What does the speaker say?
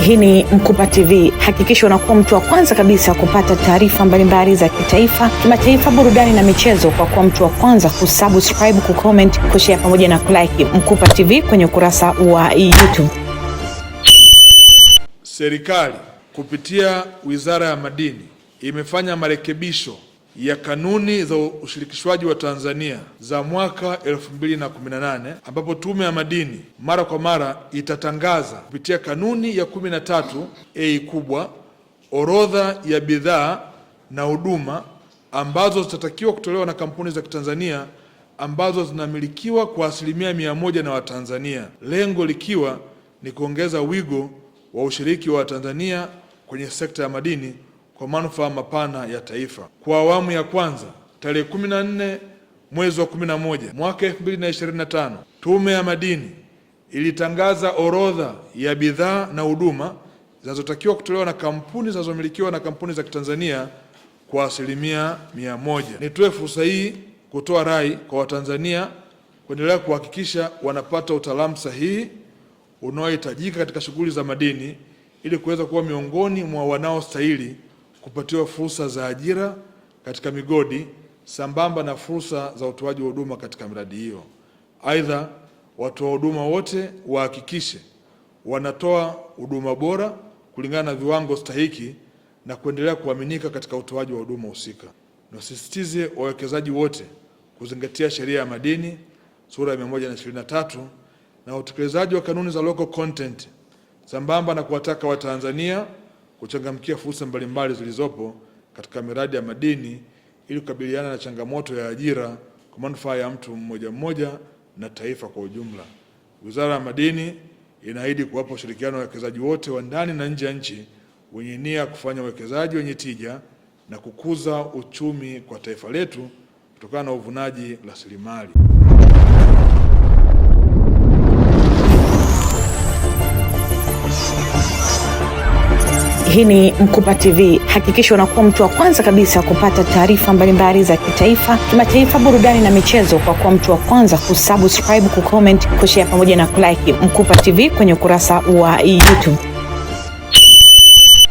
Hii ni Mkupa TV. Hakikisha unakuwa mtu wa kwanza kabisa kupata taarifa mbalimbali za kitaifa, kimataifa, burudani na michezo kwa kuwa mtu wa kwanza kusubscribe, kucomment, kushare pamoja na kulike Mkupa TV kwenye ukurasa wa YouTube. Serikali kupitia Wizara ya Madini imefanya marekebisho ya kanuni za ushirikishwaji wa Tanzania za mwaka 2018 ambapo Tume ya Madini mara kwa mara itatangaza kupitia kanuni ya 13A kubwa orodha ya bidhaa na huduma ambazo zitatakiwa kutolewa na kampuni za Kitanzania ambazo zinamilikiwa kwa 100% na Watanzania, lengo likiwa ni kuongeza wigo wa ushiriki wa Tanzania kwenye sekta ya madini kwa manufaa mapana ya taifa. Kwa awamu ya kwanza, tarehe 14 mwezi wa 11 mwaka 2025, Tume ya Madini ilitangaza orodha ya bidhaa na huduma zinazotakiwa kutolewa na kampuni zinazomilikiwa na kampuni za Kitanzania kwa 100%. Nitoe fursa hii kutoa rai kwa Watanzania kuendelea kuhakikisha wanapata utaalamu sahihi unaohitajika katika shughuli za madini ili kuweza kuwa miongoni mwa wanaostahili kupatiwa fursa za ajira katika migodi sambamba na fursa za utoaji wa huduma katika miradi hiyo. Aidha, watoa huduma wote wahakikishe wanatoa huduma bora kulingana na viwango stahiki na kuendelea kuaminika katika utoaji wa huduma husika. Nasisitize wawekezaji wote kuzingatia sheria ya madini sura ya 123 na utekelezaji wa kanuni za local content sambamba na kuwataka Watanzania kuchangamkia fursa mbalimbali zilizopo katika miradi ya madini ili kukabiliana na changamoto ya ajira kwa manufaa ya mtu mmoja mmoja na taifa kwa ujumla. Wizara ya Madini inaahidi kuwapa ushirikiano wawekezaji wote wa ndani na nje ya nchi wenye nia ya kufanya uwekezaji wenye tija na kukuza uchumi kwa taifa letu kutokana na uvunaji rasilimali. Hii ni Mkupa TV. Hakikisha unakuwa mtu wa kwanza kabisa kupata taarifa mbalimbali za kitaifa, kimataifa, burudani na michezo kwa kuwa mtu wa kwanza kusubscribe, kucomment, kushare pamoja na kulike Mkupa TV kwenye ukurasa wa YouTube.